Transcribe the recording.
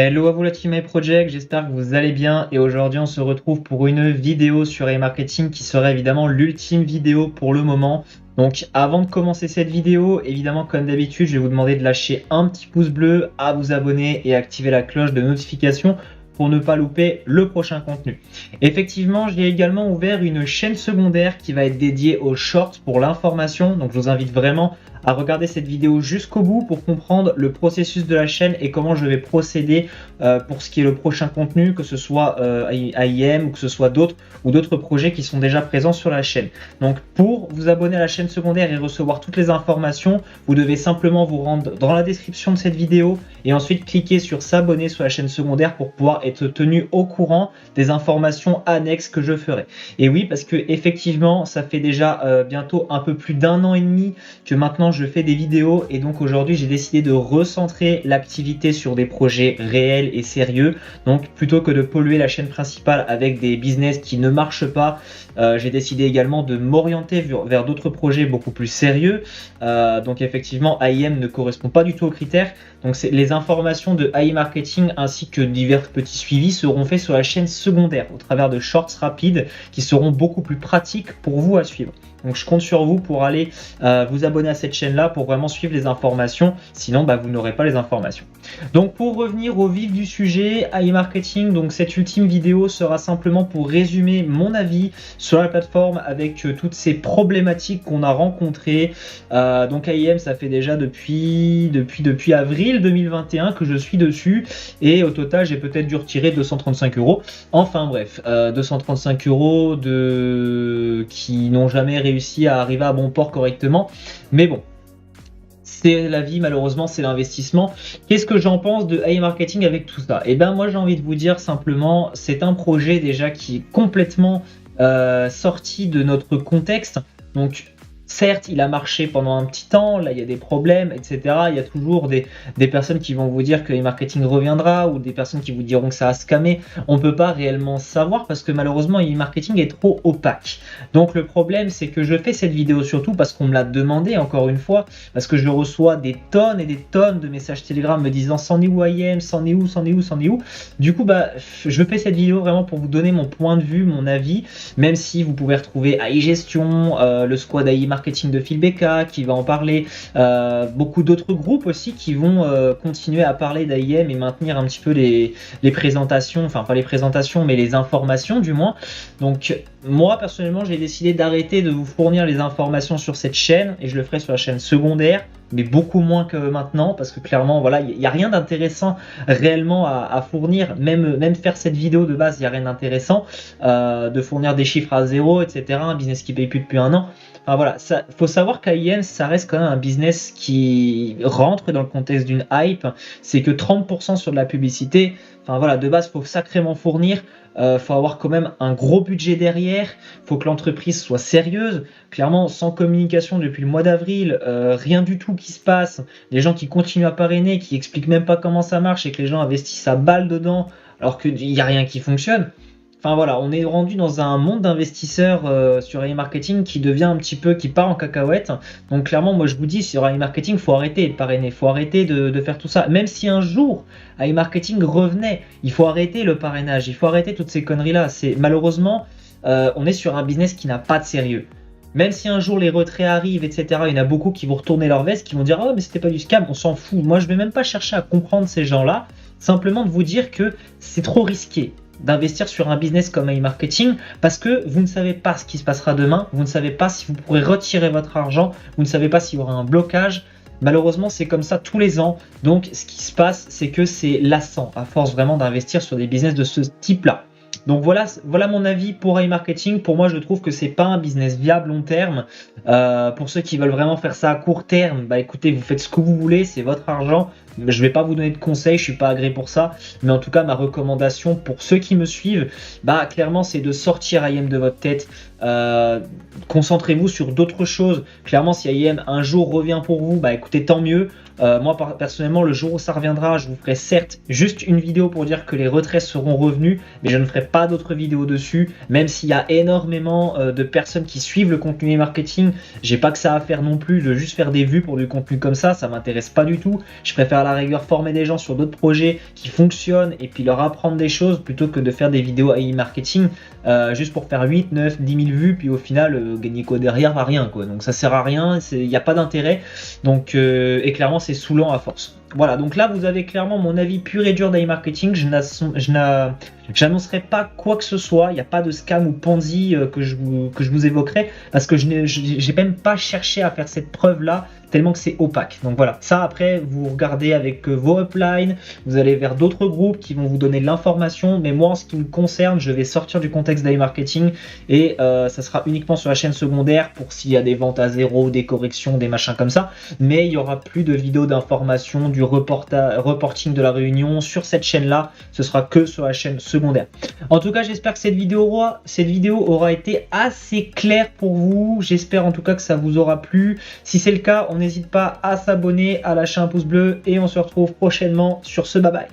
Hello à vous la team iProject, j'espère que vous allez bien et aujourd'hui on se retrouve pour une vidéo sur e-marketing qui sera évidemment l'ultime vidéo pour le moment. Donc avant de commencer cette vidéo, évidemment comme d'habitude, je vais vous demander de lâcher un petit pouce bleu, à vous abonner et activer la cloche de notification pour ne pas louper le prochain contenu. Effectivement, j'ai également ouvert une chaîne secondaire qui va être dédiée aux shorts pour l'information. Donc je vous invite vraiment à regarder cette vidéo jusqu'au bout pour comprendre le processus de la chaîne et comment je vais procéder pour ce qui est le prochain contenu, que ce soit AIM ou que ce soit d'autres projets qui sont déjà présents sur la chaîne. Donc pour vous abonner à la chaîne secondaire et recevoir toutes les informations, vous devez simplement vous rendre dans la description de cette vidéo et ensuite cliquer sur s'abonner sur la chaîne secondaire pour pouvoir être tenu au courant des informations annexes que je ferai. Et oui, parce que effectivement, ça fait déjà bientôt un peu plus d'un an et demi que maintenant je fais des vidéos et donc aujourd'hui j'ai décidé de recentrer l'activité sur des projets réels et sérieux. Donc plutôt que de polluer la chaîne principale avec des business qui ne marchent pas, j'ai décidé également de m'orienter vers d'autres projets beaucoup plus sérieux. Donc effectivement AIM ne correspond pas du tout aux critères. Donc les informations de AI Marketing ainsi que divers petits suivis seront faits sur la chaîne secondaire au travers de shorts rapides qui seront beaucoup plus pratiques pour vous à suivre. Donc je compte sur vous pour aller vous abonner à cette chaîne là pour vraiment suivre les informations, sinon vous n'aurez pas les informations. Donc pour revenir au vif du sujet, AI Marketing, donc cette ultime vidéo sera simplement pour résumer mon avis sur la plateforme avec toutes ces problématiques qu'on a rencontrées. Donc AIM, ça fait déjà depuis avril 2021 que je suis dessus et au total j'ai peut-être dû retirer 235 €. Enfin bref, 235 € qui n'ont jamais réussi à arriver à bon port correctement, mais bon, c'est la vie, malheureusement, c'est l'investissement. Qu'est-ce que j'en pense de AI Marketing avec tout ça? Et ben moi j'ai envie de vous dire simplement, c'est un projet déjà qui est complètement sorti de notre contexte. Donc certes, il a marché pendant un petit temps, là il y a des problèmes, etc. Il y a toujours des personnes qui vont vous dire que e-marketing reviendra ou des personnes qui vous diront que ça a scamé. On ne peut pas réellement savoir parce que malheureusement e-marketing est trop opaque. Donc le problème c'est que je fais cette vidéo surtout parce qu'on me l'a demandé encore une fois, parce que je reçois des tonnes et des tonnes de messages Telegram me disant c'en est où IM, c'en est où, c'en est où, c'en est où. Du coup je fais cette vidéo vraiment pour vous donner mon point de vue, mon avis, même si vous pouvez retrouver AI Gestion, le squad AI Marketing de Phil Becca qui va en parler, beaucoup d'autres groupes aussi qui vont continuer à parler d'AIM et maintenir un petit peu les présentations, enfin pas les présentations mais les informations du moins. Donc moi personnellement j'ai décidé d'arrêter de vous fournir les informations sur cette chaîne et je le ferai sur la chaîne secondaire, mais beaucoup moins que maintenant parce que clairement voilà, il n'y a rien d'intéressant réellement à fournir, même faire cette vidéo de base, il n'y a rien d'intéressant, de fournir des chiffres à zéro, etc. Un business qui paye plus depuis un an. Enfin voilà, faut savoir qu'AIM, ça reste quand même un business qui rentre dans le contexte d'une hype. C'est que 30% sur de la publicité. Enfin voilà, de base, faut sacrément fournir. Faut avoir quand même un gros budget derrière. Faut que l'entreprise soit sérieuse. Clairement, sans communication depuis le mois d'avril, rien du tout qui se passe. Les gens qui continuent à parrainer, qui expliquent même pas comment ça marche et que les gens investissent à balle dedans, alors qu'il n'y a rien qui fonctionne. Enfin voilà, on est rendu dans un monde d'investisseurs sur AI Marketing qui devient un petit peu, qui part en cacahuète. Donc clairement, moi je vous dis, sur AI Marketing, il faut arrêter de parrainer, il faut arrêter de faire tout ça. Même si un jour AI Marketing revenait, il faut arrêter le parrainage, il faut arrêter toutes ces conneries-là. Malheureusement, on est sur un business qui n'a pas de sérieux. Même si un jour les retraits arrivent, etc., il y en a beaucoup qui vont retourner leur veste, qui vont dire « Oh mais c'était pas du scam, on s'en fout ». Moi je vais même pas chercher à comprendre ces gens-là, simplement de vous dire que c'est trop risqué d'investir sur un business comme AI Marketing parce que vous ne savez pas ce qui se passera demain, vous ne savez pas si vous pourrez retirer votre argent, vous ne savez pas s'il y aura un blocage. Malheureusement, c'est comme ça tous les ans. Donc, ce qui se passe, c'est que c'est lassant à force vraiment d'investir sur des business de ce type-là. Donc voilà mon avis pour AI Marketing. Pour moi, je trouve que c'est pas un business viable long terme. Pour ceux qui veulent vraiment faire ça à court terme, écoutez, vous faites ce que vous voulez, c'est votre argent. Je vais pas vous donner de conseils, je suis pas agréé pour ça. Mais en tout cas, ma recommandation pour ceux qui me suivent, clairement, c'est de sortir AIM de votre tête. Concentrez-vous sur d'autres choses. Clairement, si AIM un jour revient pour vous, écoutez, tant mieux. Moi personnellement, le jour où ça reviendra, je vous ferai certes juste une vidéo pour dire que les retraits seront revenus, mais je ne ferai pas d'autres vidéos dessus, même s'il y a énormément de personnes qui suivent le contenu marketing. J'ai pas que ça à faire non plus de juste faire des vues pour du contenu comme ça m'intéresse pas du tout. Je préfère à la rigueur former des gens sur d'autres projets qui fonctionnent et puis leur apprendre des choses plutôt que de faire des vidéos AI marketing juste pour faire 8, 9, 10 000 vues puis au final gagner quoi derrière, bah, rien quoi. Donc ça sert à rien, il n'y a pas d'intérêt. Donc et clairement c'est saoulant à force. Voilà, donc là vous avez clairement mon avis pur et dur d'AI marketing. J'annoncerai pas quoi que ce soit, il n'y a pas de scam ou Ponzi que je vous évoquerai parce que je n'ai même pas cherché à faire cette preuve là tellement que c'est opaque. Donc voilà, ça après vous regardez avec vos uplines, vous allez vers d'autres groupes qui vont vous donner de l'information, mais moi en ce qui me concerne, je vais sortir du contexte d'AI marketing et ça sera uniquement sur la chaîne secondaire pour s'il y a des ventes à zéro, des corrections, des machins comme ça, mais il n'y aura plus de vidéos d'information, du reporting de la réunion sur cette chaîne là, ce sera que sur la chaîne secondaire. En tout cas, j'espère que cette vidéo aura été assez claire pour vous, j'espère en tout cas que ça vous aura plu. Si c'est le cas, on n'hésite pas à s'abonner, à lâcher un pouce bleu et on se retrouve prochainement sur ce bye bye.